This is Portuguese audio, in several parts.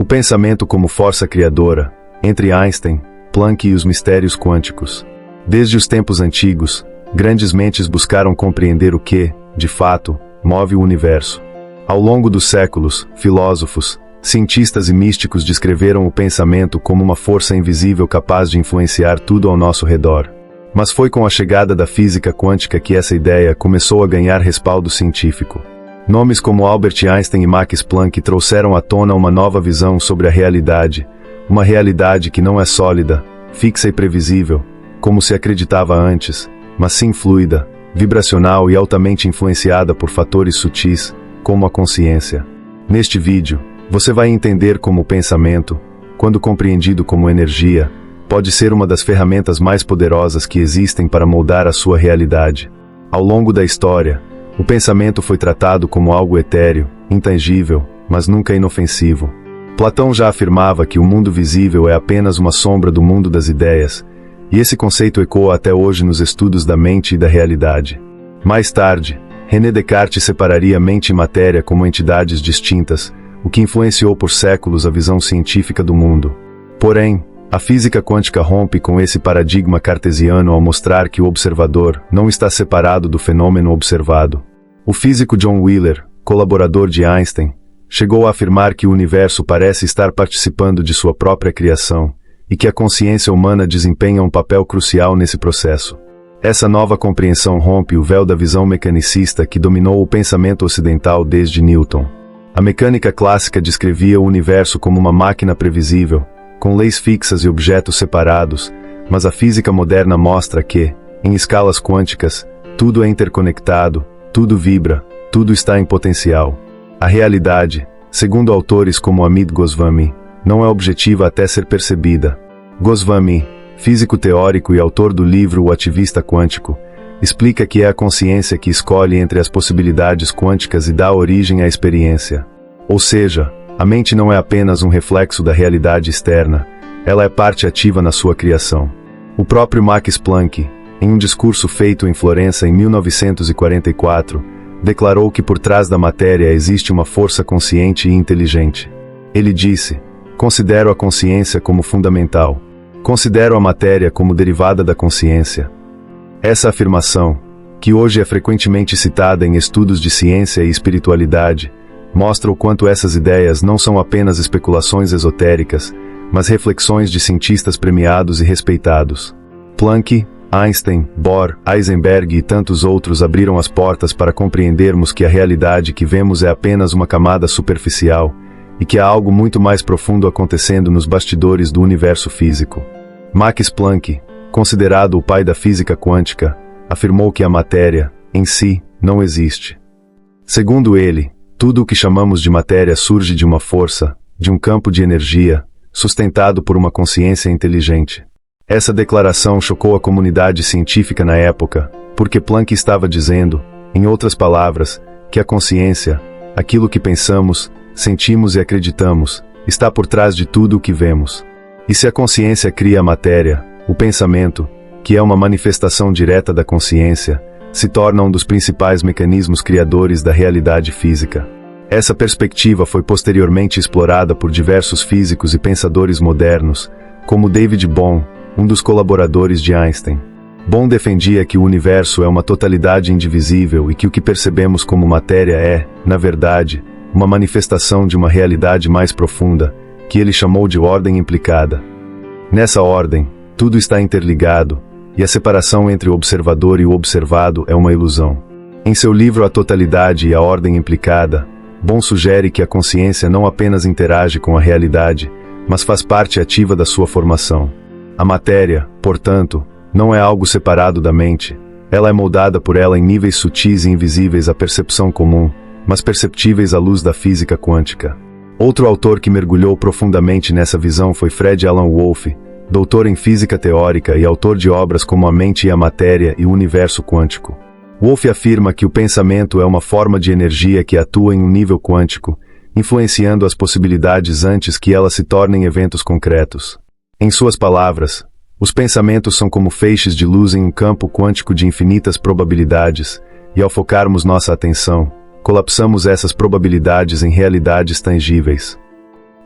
O pensamento como força criadora, entre Einstein, Planck e os mistérios quânticos. Desde os tempos antigos, grandes mentes buscaram compreender o que, de fato, move o universo. Ao longo dos séculos, filósofos, cientistas e místicos descreveram o pensamento como uma força invisível capaz de influenciar tudo ao nosso redor. Mas foi com a chegada da física quântica que essa ideia começou a ganhar respaldo científico. Nomes como Albert Einstein e Max Planck trouxeram à tona uma nova visão sobre a realidade, uma realidade que não é sólida, fixa e previsível, como se acreditava antes, mas sim fluida, vibracional e altamente influenciada por fatores sutis, como a consciência. Neste vídeo, você vai entender como o pensamento, quando compreendido como energia, pode ser uma das ferramentas mais poderosas que existem para moldar a sua realidade. Ao longo da história, o pensamento foi tratado como algo etéreo, intangível, mas nunca inofensivo. Platão já afirmava que o mundo visível é apenas uma sombra do mundo das ideias, e esse conceito ecoa até hoje nos estudos da mente e da realidade. Mais tarde, René Descartes separaria mente e matéria como entidades distintas, o que influenciou por séculos a visão científica do mundo. Porém, a física quântica rompe com esse paradigma cartesiano ao mostrar que o observador não está separado do fenômeno observado. O físico John Wheeler, colaborador de Einstein, chegou a afirmar que o universo parece estar participando de sua própria criação, e que a consciência humana desempenha um papel crucial nesse processo. Essa nova compreensão rompe o véu da visão mecanicista que dominou o pensamento ocidental desde Newton. A mecânica clássica descrevia o universo como uma máquina previsível, com leis fixas e objetos separados, mas a física moderna mostra que, em escalas quânticas, tudo é interconectado, tudo vibra, tudo está em potencial. A realidade, segundo autores como Amit Goswami, não é objetiva até ser percebida. Goswami, físico teórico e autor do livro O Ativista Quântico, explica que é a consciência que escolhe entre as possibilidades quânticas e dá origem à experiência. Ou seja, a mente não é apenas um reflexo da realidade externa, ela é parte ativa na sua criação. O próprio Max Planck, em um discurso feito em Florença em 1944, declarou que por trás da matéria existe uma força consciente e inteligente. Ele disse: "Considero a consciência como fundamental. Considero a matéria como derivada da consciência." Essa afirmação, que hoje é frequentemente citada em estudos de ciência e espiritualidade, mostra o quanto essas ideias não são apenas especulações esotéricas, mas reflexões de cientistas premiados e respeitados. Planck, Einstein, Bohr, Heisenberg e tantos outros abriram as portas para compreendermos que a realidade que vemos é apenas uma camada superficial, e que há algo muito mais profundo acontecendo nos bastidores do universo físico. Max Planck, considerado o pai da física quântica, afirmou que a matéria, em si, não existe. Segundo ele, tudo o que chamamos de matéria surge de uma força, de um campo de energia, sustentado por uma consciência inteligente. Essa declaração chocou a comunidade científica na época, porque Planck estava dizendo, em outras palavras, que a consciência, aquilo que pensamos, sentimos e acreditamos, está por trás de tudo o que vemos. E se a consciência cria a matéria, o pensamento, que é uma manifestação direta da consciência, se torna um dos principais mecanismos criadores da realidade física. Essa perspectiva foi posteriormente explorada por diversos físicos e pensadores modernos, como David Bohm, um dos colaboradores de Einstein. Bohm defendia que o universo é uma totalidade indivisível e que o que percebemos como matéria é, na verdade, uma manifestação de uma realidade mais profunda, que ele chamou de ordem implicada. Nessa ordem, tudo está interligado, e a separação entre o observador e o observado é uma ilusão. Em seu livro A Totalidade e a Ordem Implicada, Bohm sugere que a consciência não apenas interage com a realidade, mas faz parte ativa da sua formação. A matéria, portanto, não é algo separado da mente, ela é moldada por ela em níveis sutis e invisíveis à percepção comum, mas perceptíveis à luz da física quântica. Outro autor que mergulhou profundamente nessa visão foi Fred Alan Wolfe, doutor em física teórica e autor de obras como A Mente e a Matéria e o Universo Quântico. Wolfe afirma que o pensamento é uma forma de energia que atua em um nível quântico, influenciando as possibilidades antes que elas se tornem eventos concretos. Em suas palavras, os pensamentos são como feixes de luz em um campo quântico de infinitas probabilidades, e ao focarmos nossa atenção, colapsamos essas probabilidades em realidades tangíveis.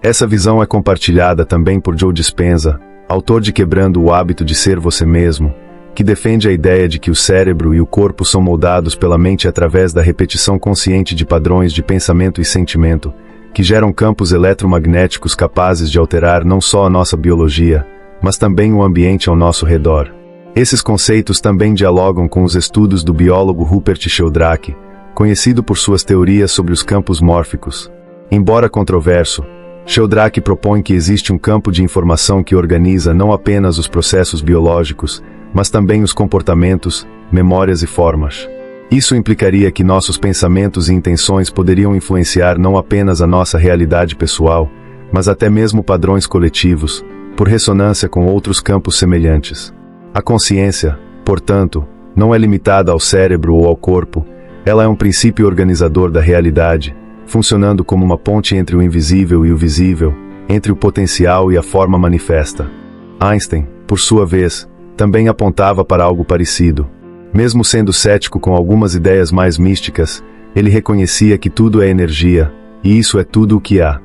Essa visão é compartilhada também por Joe Dispenza, autor de Quebrando o Hábito de Ser Você Mesmo, que defende a ideia de que o cérebro e o corpo são moldados pela mente através da repetição consciente de padrões de pensamento e sentimento, que geram campos eletromagnéticos capazes de alterar não só a nossa biologia, mas também o ambiente ao nosso redor. Esses conceitos também dialogam com os estudos do biólogo Rupert Sheldrake, conhecido por suas teorias sobre os campos mórficos. Embora controverso, Sheldrake propõe que existe um campo de informação que organiza não apenas os processos biológicos, mas também os comportamentos, memórias e formas. Isso implicaria que nossos pensamentos e intenções poderiam influenciar não apenas a nossa realidade pessoal, mas até mesmo padrões coletivos, por ressonância com outros campos semelhantes. A consciência, portanto, não é limitada ao cérebro ou ao corpo, ela é um princípio organizador da realidade, funcionando como uma ponte entre o invisível e o visível, entre o potencial e a forma manifesta. Einstein, por sua vez, também apontava para algo parecido. Mesmo sendo cético com algumas ideias mais místicas, ele reconhecia que tudo é energia, e isso é tudo o que há.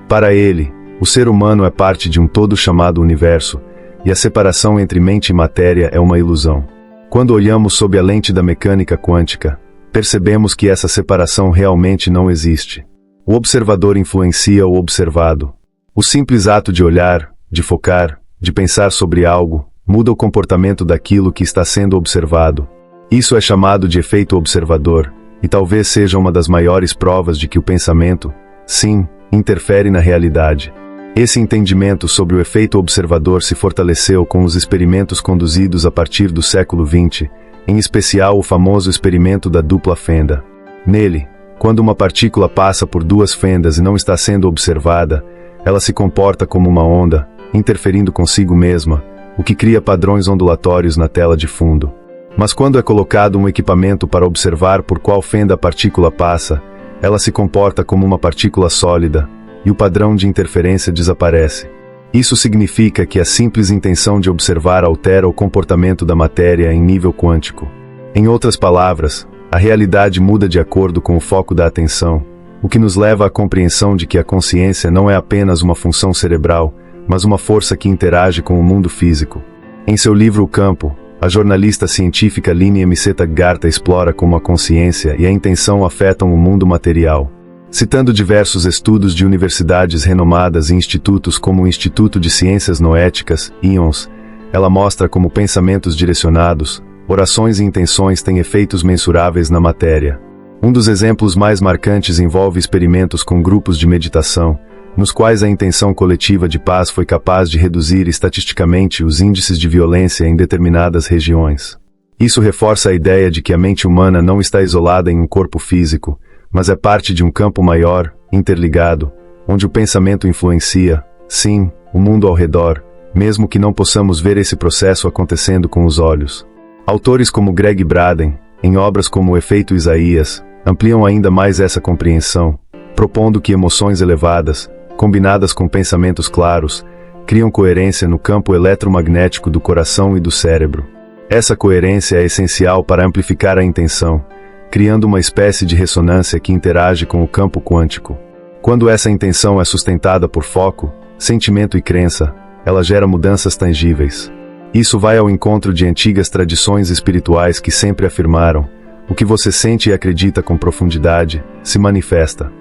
Para ele, o ser humano é parte de um todo chamado universo, e a separação entre mente e matéria é uma ilusão. Quando olhamos sob a lente da mecânica quântica, percebemos que essa separação realmente não existe. O observador influencia o observado. O simples ato de olhar, de focar, de pensar sobre algo, muda o comportamento daquilo que está sendo observado. Isso é chamado de efeito observador, e talvez seja uma das maiores provas de que o pensamento, sim, interfere na realidade. Esse entendimento sobre o efeito observador se fortaleceu com os experimentos conduzidos a partir do século XX, em especial o famoso experimento da dupla fenda. Nele, quando uma partícula passa por duas fendas e não está sendo observada, ela se comporta como uma onda, interferindo consigo mesma, o que cria padrões ondulatórios na tela de fundo. Mas quando é colocado um equipamento para observar por qual fenda a partícula passa, ela se comporta como uma partícula sólida, e o padrão de interferência desaparece. Isso significa que a simples intenção de observar altera o comportamento da matéria em nível quântico. Em outras palavras, a realidade muda de acordo com o foco da atenção, o que nos leva à compreensão de que a consciência não é apenas uma função cerebral, mas uma força que interage com o mundo físico. Em seu livro O Campo, a jornalista científica Line Mceta-Garta explora como a consciência e a intenção afetam o mundo material. Citando diversos estudos de universidades renomadas e institutos como o Instituto de Ciências Noéticas, IONS, ela mostra como pensamentos direcionados, orações e intenções têm efeitos mensuráveis na matéria. Um dos exemplos mais marcantes envolve experimentos com grupos de meditação, nos quais a intenção coletiva de paz foi capaz de reduzir estatisticamente os índices de violência em determinadas regiões. Isso reforça a ideia de que a mente humana não está isolada em um corpo físico, mas é parte de um campo maior, interligado, onde o pensamento influencia, sim, o mundo ao redor, mesmo que não possamos ver esse processo acontecendo com os olhos. Autores como Greg Braden, em obras como O Efeito Isaías, ampliam ainda mais essa compreensão, propondo que emoções elevadas, combinadas com pensamentos claros, criam coerência no campo eletromagnético do coração e do cérebro. Essa coerência é essencial para amplificar a intenção, criando uma espécie de ressonância que interage com o campo quântico. Quando essa intenção é sustentada por foco, sentimento e crença, ela gera mudanças tangíveis. Isso vai ao encontro de antigas tradições espirituais que sempre afirmaram: o que você sente e acredita com profundidade, se manifesta.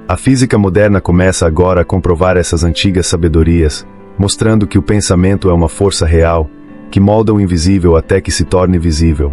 A física moderna começa agora a comprovar essas antigas sabedorias, mostrando que o pensamento é uma força real, que molda o invisível até que se torne visível.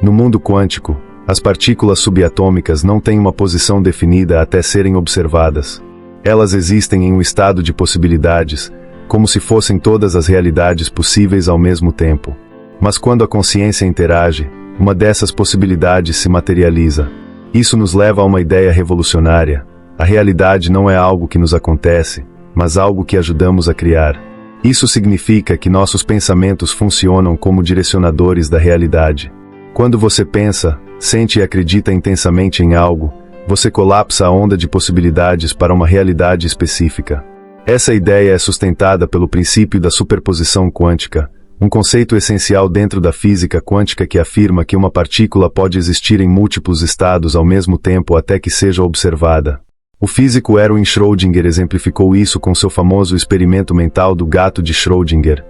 No mundo quântico, as partículas subatômicas não têm uma posição definida até serem observadas. Elas existem em um estado de possibilidades, como se fossem todas as realidades possíveis ao mesmo tempo. Mas quando a consciência interage, uma dessas possibilidades se materializa. Isso nos leva a uma ideia revolucionária. A realidade não é algo que nos acontece, mas algo que ajudamos a criar. Isso significa que nossos pensamentos funcionam como direcionadores da realidade. Quando você pensa, sente e acredita intensamente em algo, você colapsa a onda de possibilidades para uma realidade específica. Essa ideia é sustentada pelo princípio da superposição quântica, um conceito essencial dentro da física quântica que afirma que uma partícula pode existir em múltiplos estados ao mesmo tempo até que seja observada. O físico Erwin Schrödinger exemplificou isso com seu famoso experimento mental do gato de Schrödinger,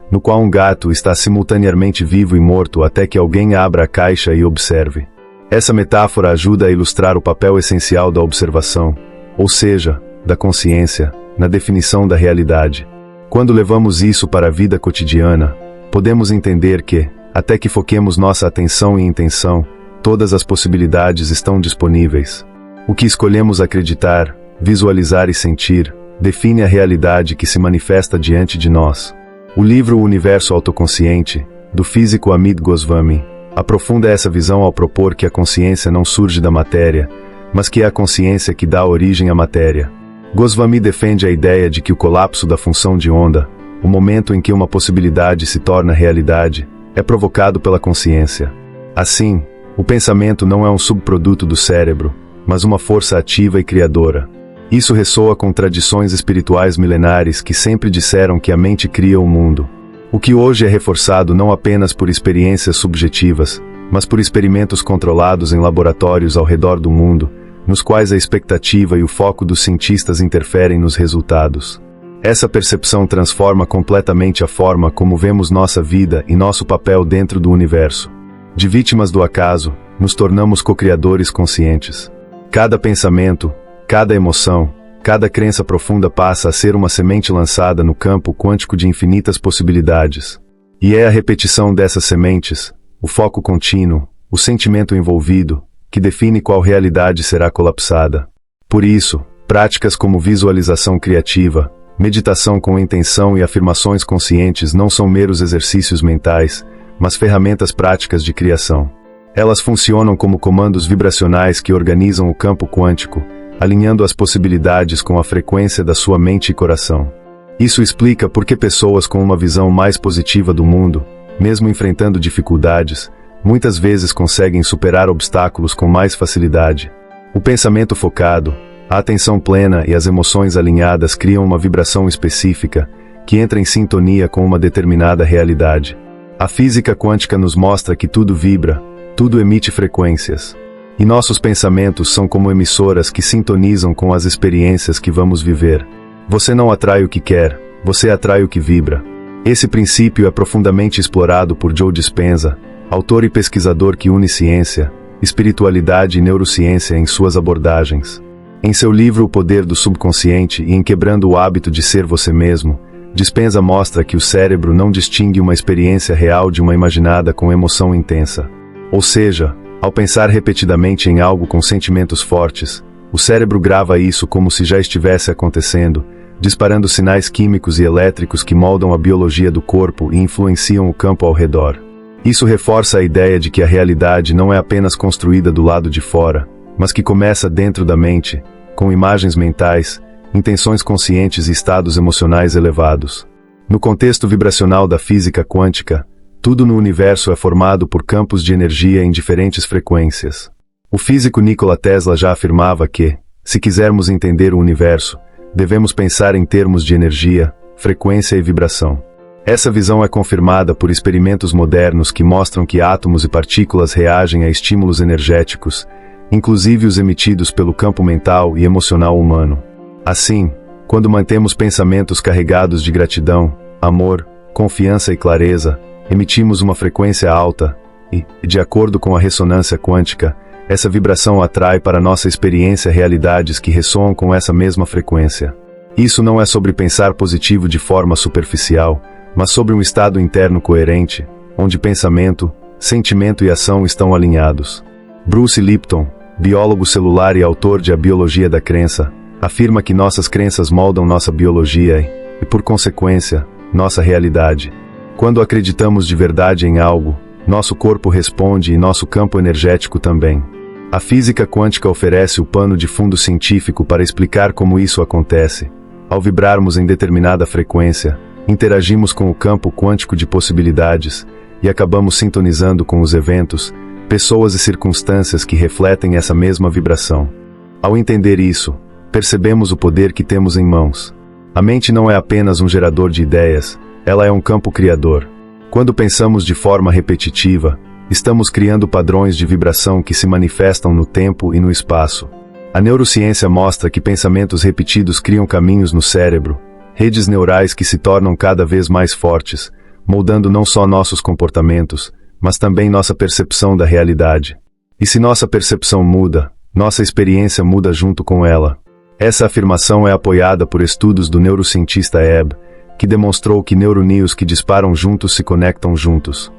no qual um gato está simultaneamente vivo e morto até que alguém abra a caixa e observe. Essa metáfora ajuda a ilustrar o papel essencial da observação, ou seja, da consciência, na definição da realidade. Quando levamos isso para a vida cotidiana, podemos entender que, até que foquemos nossa atenção e intenção, todas as possibilidades estão disponíveis. O que escolhemos acreditar, visualizar e sentir, define a realidade que se manifesta diante de nós. O livro O Universo Autoconsciente, do físico Amit Goswami, aprofunda essa visão ao propor que a consciência não surge da matéria, mas que é a consciência que dá origem à matéria. Goswami defende a ideia de que o colapso da função de onda, o momento em que uma possibilidade se torna realidade, é provocado pela consciência. Assim, o pensamento não é um subproduto do cérebro, mas uma força ativa e criadora. Isso ressoa com tradições espirituais milenares que sempre disseram que a mente cria o mundo. O que hoje é reforçado não apenas por experiências subjetivas, mas por experimentos controlados em laboratórios ao redor do mundo, nos quais a expectativa e o foco dos cientistas interferem nos resultados. Essa percepção transforma completamente a forma como vemos nossa vida e nosso papel dentro do universo. De vítimas do acaso, nos tornamos co-criadores conscientes. Cada pensamento, cada emoção, cada crença profunda passa a ser uma semente lançada no campo quântico de infinitas possibilidades. E é a repetição dessas sementes, o foco contínuo, o sentimento envolvido, que define qual realidade será colapsada. Por isso, práticas como visualização criativa, meditação com intenção e afirmações conscientes não são meros exercícios mentais, mas ferramentas práticas de criação. Elas funcionam como comandos vibracionais que organizam o campo quântico, alinhando as possibilidades com a frequência da sua mente e coração. Isso explica por que pessoas com uma visão mais positiva do mundo, mesmo enfrentando dificuldades, muitas vezes conseguem superar obstáculos com mais facilidade. O pensamento focado, a atenção plena e as emoções alinhadas criam uma vibração específica, que entra em sintonia com uma determinada realidade. A física quântica nos mostra que tudo vibra, tudo emite frequências. E nossos pensamentos são como emissoras que sintonizam com as experiências que vamos viver. Você não atrai o que quer, você atrai o que vibra. Esse princípio é profundamente explorado por Joe Dispenza, autor e pesquisador que une ciência, espiritualidade e neurociência em suas abordagens. Em seu livro O Poder do Subconsciente e em Quebrando o Hábito de Ser Você Mesmo, Dispenza mostra que o cérebro não distingue uma experiência real de uma imaginada com emoção intensa. Ou seja, ao pensar repetidamente em algo com sentimentos fortes, o cérebro grava isso como se já estivesse acontecendo, disparando sinais químicos e elétricos que moldam a biologia do corpo e influenciam o campo ao redor. Isso reforça a ideia de que a realidade não é apenas construída do lado de fora, mas que começa dentro da mente, com imagens mentais, intenções conscientes e estados emocionais elevados. No contexto vibracional da física quântica, tudo no universo é formado por campos de energia em diferentes frequências. O físico Nikola Tesla já afirmava que, se quisermos entender o universo, devemos pensar em termos de energia, frequência e vibração. Essa visão é confirmada por experimentos modernos que mostram que átomos e partículas reagem a estímulos energéticos, inclusive os emitidos pelo campo mental e emocional humano. Assim, quando mantemos pensamentos carregados de gratidão, amor, confiança e clareza, emitimos uma frequência alta e, de acordo com a ressonância quântica, essa vibração atrai para nossa experiência realidades que ressoam com essa mesma frequência. Isso não é sobre pensar positivo de forma superficial, mas sobre um estado interno coerente, onde pensamento, sentimento e ação estão alinhados. Bruce Lipton, biólogo celular e autor de A Biologia da Crença, afirma que nossas crenças moldam nossa biologia e, por consequência, nossa realidade. Quando acreditamos de verdade em algo, nosso corpo responde e nosso campo energético também. A física quântica oferece o pano de fundo científico para explicar como isso acontece. Ao vibrarmos em determinada frequência, interagimos com o campo quântico de possibilidades e acabamos sintonizando com os eventos, pessoas e circunstâncias que refletem essa mesma vibração. Ao entender isso, percebemos o poder que temos em mãos. A mente não é apenas um gerador de ideias, ela é um campo criador. Quando pensamos de forma repetitiva, estamos criando padrões de vibração que se manifestam no tempo e no espaço. A neurociência mostra que pensamentos repetidos criam caminhos no cérebro, redes neurais que se tornam cada vez mais fortes, moldando não só nossos comportamentos, mas também nossa percepção da realidade. E se nossa percepção muda, nossa experiência muda junto com ela. Essa afirmação é apoiada por estudos do neurocientista Ebb, que demonstrou que neurônios que disparam juntos se conectam juntos.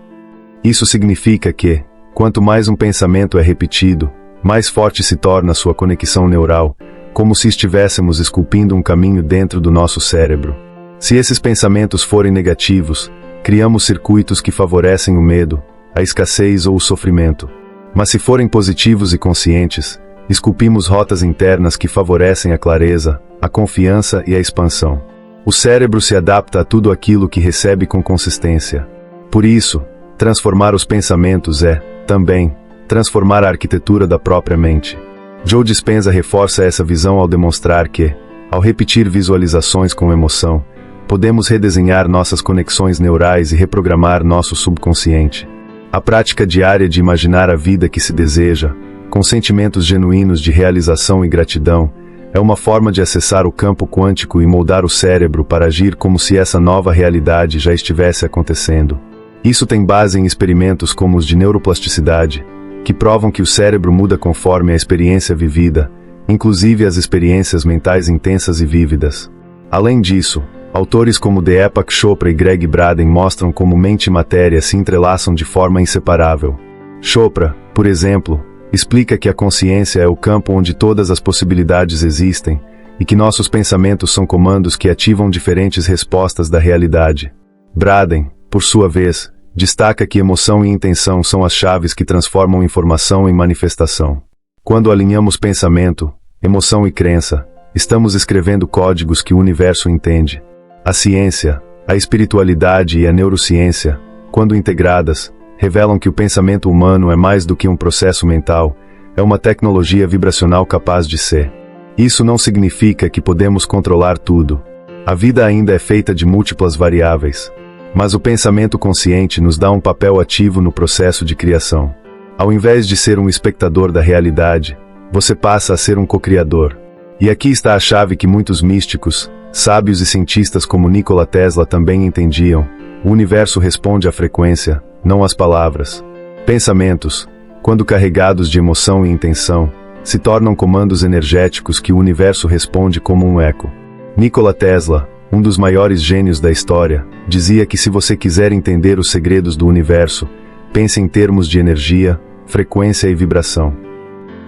Isso significa que, quanto mais um pensamento é repetido, mais forte se torna sua conexão neural, como se estivéssemos esculpindo um caminho dentro do nosso cérebro. Se esses pensamentos forem negativos, criamos circuitos que favorecem o medo, a escassez ou o sofrimento. Mas se forem positivos e conscientes, esculpimos rotas internas que favorecem a clareza, a confiança e a expansão. O cérebro se adapta a tudo aquilo que recebe com consistência. Por isso, transformar os pensamentos é, também, transformar a arquitetura da própria mente. Joe Dispenza reforça essa visão ao demonstrar que, ao repetir visualizações com emoção, podemos redesenhar nossas conexões neurais e reprogramar nosso subconsciente. A prática diária de imaginar a vida que se deseja, com sentimentos genuínos de realização e gratidão, é uma forma de acessar o campo quântico e moldar o cérebro para agir como se essa nova realidade já estivesse acontecendo. Isso tem base em experimentos como os de neuroplasticidade, que provam que o cérebro muda conforme a experiência vivida, inclusive as experiências mentais intensas e vívidas. Além disso, autores como Deepak Chopra e Greg Braden mostram como mente e matéria se entrelaçam de forma inseparável. Chopra, por exemplo, explica que a consciência é o campo onde todas as possibilidades existem, e que nossos pensamentos são comandos que ativam diferentes respostas da realidade. Braden, por sua vez, destaca que emoção e intenção são as chaves que transformam informação em manifestação. Quando alinhamos pensamento, emoção e crença, estamos escrevendo códigos que o universo entende. A ciência, a espiritualidade e a neurociência, quando integradas, revelam que o pensamento humano é mais do que um processo mental, é uma tecnologia vibracional capaz de ser. Isso não significa que podemos controlar tudo. A vida ainda é feita de múltiplas variáveis. Mas o pensamento consciente nos dá um papel ativo no processo de criação. Ao invés de ser um espectador da realidade, você passa a ser um co-criador. E aqui está a chave que muitos místicos, sábios e cientistas como Nikola Tesla também entendiam: o universo responde à frequência, não às palavras. Pensamentos, quando carregados de emoção e intenção, se tornam comandos energéticos que o universo responde como um eco. Nikola Tesla, um dos maiores gênios da história, dizia que se você quiser entender os segredos do universo, pense em termos de energia, frequência e vibração.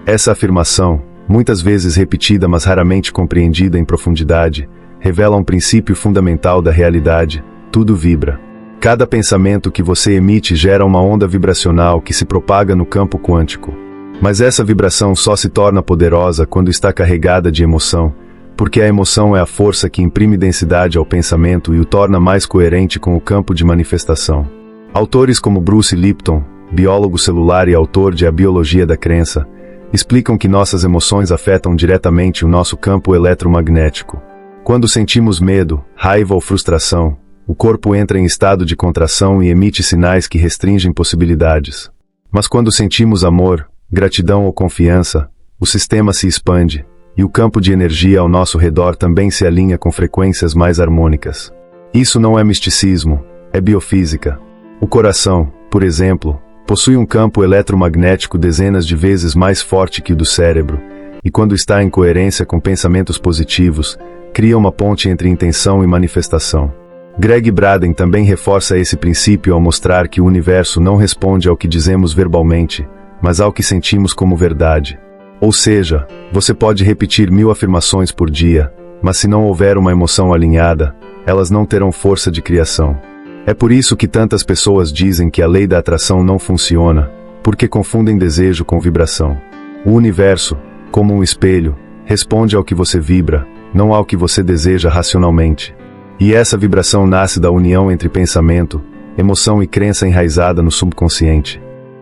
Essa afirmação, muitas vezes repetida mas raramente compreendida em profundidade, revela um princípio fundamental da realidade: tudo vibra. Cada pensamento que você emite gera uma onda vibracional que se propaga no campo quântico. Mas essa vibração só se torna poderosa quando está carregada de emoção, porque a emoção é a força que imprime densidade ao pensamento e o torna mais coerente com o campo de manifestação. Autores como Bruce Lipton, biólogo celular e autor de A Biologia da Crença, explicam que nossas emoções afetam diretamente o nosso campo eletromagnético. Quando sentimos medo, raiva ou frustração, o corpo entra em estado de contração e emite sinais que restringem possibilidades. Mas quando sentimos amor, gratidão ou confiança, o sistema se expande, e o campo de energia ao nosso redor também se alinha com frequências mais harmônicas. Isso não é misticismo, é biofísica. O coração, por exemplo, possui um campo eletromagnético dezenas de vezes mais forte que o do cérebro, e quando está em coerência com pensamentos positivos, cria uma ponte entre intenção e manifestação. Greg Braden também reforça esse princípio ao mostrar que o universo não responde ao que dizemos verbalmente, mas ao que sentimos como verdade. Ou seja, você pode repetir 1000 afirmações por dia, mas se não houver uma emoção alinhada, elas não terão força de criação. É por isso que tantas pessoas dizem que a lei da atração não funciona, porque confundem desejo com vibração. O universo, como um espelho, responde ao que você vibra, não ao que você deseja racionalmente. E essa vibração nasce da união entre pensamento, emoção e crença enraizada no subconsciente.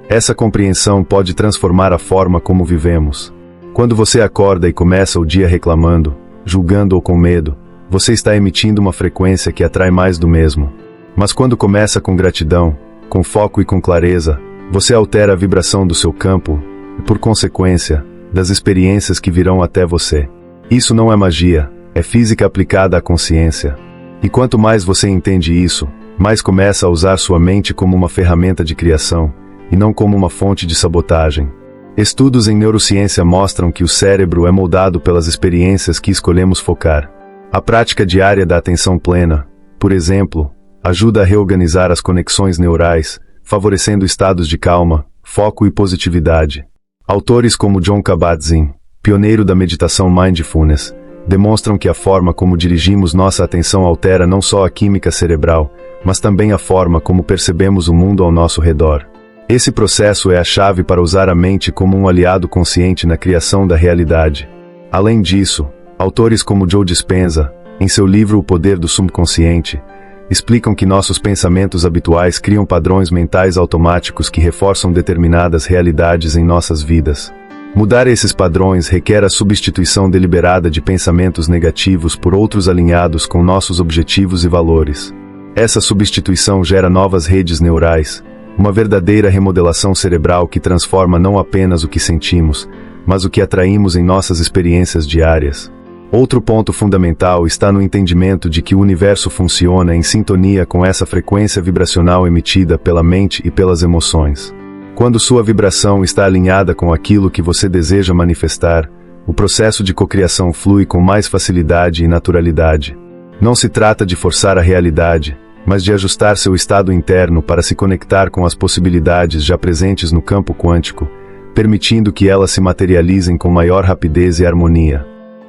Essa compreensão pode transformar a forma como vivemos. Quando você acorda e começa o dia reclamando, julgando ou com medo, você está emitindo uma frequência que atrai mais do mesmo. Mas quando começa com gratidão, com foco e com clareza, você altera a vibração do seu campo, e por consequência, das experiências que virão até você. Isso não é magia, é física aplicada à consciência. E quanto mais você entende isso, mais começa a usar sua mente como uma ferramenta de criação, e não como uma fonte de sabotagem. Estudos em neurociência mostram que o cérebro é moldado pelas experiências que escolhemos focar. A prática diária da atenção plena, por exemplo, ajuda a reorganizar as conexões neurais, favorecendo estados de calma, foco e positividade. Autores como Jon Kabat-Zinn, pioneiro da meditação Mindfulness, demonstram que a forma como dirigimos nossa atenção altera não só a química cerebral, mas também a forma como percebemos o mundo ao nosso redor. Esse processo é a chave para usar a mente como um aliado consciente na criação da realidade. Além disso, autores como Joe Dispenza, em seu livro O Poder do Subconsciente, explicam que nossos pensamentos habituais criam padrões mentais automáticos que reforçam determinadas realidades em nossas vidas. Mudar esses padrões requer a substituição deliberada de pensamentos negativos por outros alinhados com nossos objetivos e valores. Essa substituição gera novas redes neurais, uma verdadeira remodelação cerebral que transforma não apenas o que sentimos, mas o que atraímos em nossas experiências diárias. Outro ponto fundamental está no entendimento de que o universo funciona em sintonia com essa frequência vibracional emitida pela mente e pelas emoções. Quando sua vibração está alinhada com aquilo que você deseja manifestar, o processo de cocriação flui com mais facilidade e naturalidade. Não se trata de forçar a realidade, mas de ajustar seu estado interno para se conectar com as possibilidades já presentes no campo quântico, permitindo que elas se materializem com maior rapidez e harmonia.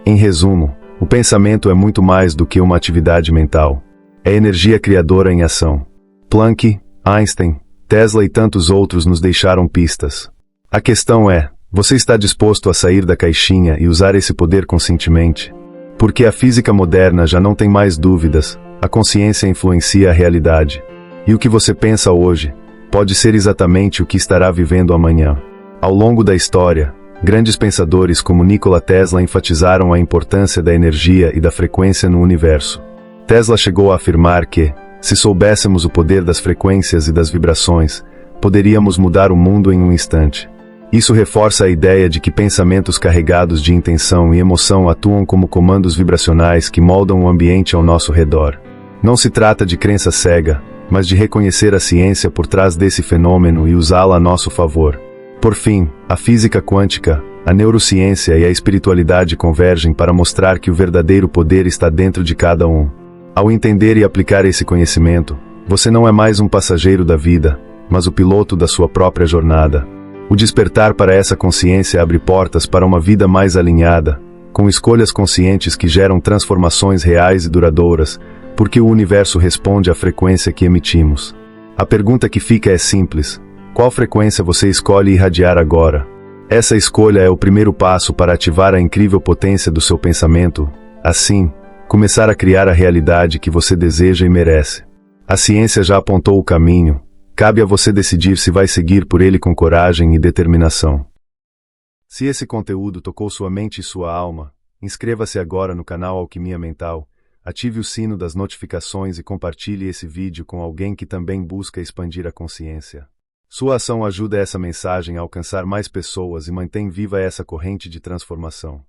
Em resumo, o pensamento é muito mais do que uma atividade mental. É energia criadora em ação. Planck, Einstein, Tesla e tantos outros nos deixaram pistas. A questão é, você está disposto a sair da caixinha e usar esse poder conscientemente? Porque a física moderna já não tem mais dúvidas, a consciência influencia a realidade. E o que você pensa hoje, pode ser exatamente o que estará vivendo amanhã. Ao longo da história, grandes pensadores como Nikola Tesla enfatizaram a importância da energia e da frequência no universo. Tesla chegou a afirmar que, se soubéssemos o poder das frequências e das vibrações, poderíamos mudar o mundo em um instante. Isso reforça a ideia de que pensamentos carregados de intenção e emoção atuam como comandos vibracionais que moldam o ambiente ao nosso redor. Não se trata de crença cega, mas de reconhecer a ciência por trás desse fenômeno e usá-la a nosso favor. Por fim, a física quântica, a neurociência e a espiritualidade convergem para mostrar que o verdadeiro poder está dentro de cada um. Ao entender e aplicar esse conhecimento, você não é mais um passageiro da vida, mas o piloto da sua própria jornada. O despertar para essa consciência abre portas para uma vida mais alinhada, com escolhas conscientes que geram transformações reais e duradouras, porque o universo responde à frequência que emitimos. A pergunta que fica é simples: qual frequência você escolhe irradiar agora? Essa escolha é o primeiro passo para ativar a incrível potência do seu pensamento, assim, começar a criar a realidade que você deseja e merece. A ciência já apontou o caminho, cabe a você decidir se vai seguir por ele com coragem e determinação. Se esse conteúdo tocou sua mente e sua alma, inscreva-se agora no canal Alquimia Mental, ative o sino das notificações e compartilhe esse vídeo com alguém que também busca expandir a consciência. Sua ação ajuda essa mensagem a alcançar mais pessoas e mantém viva essa corrente de transformação.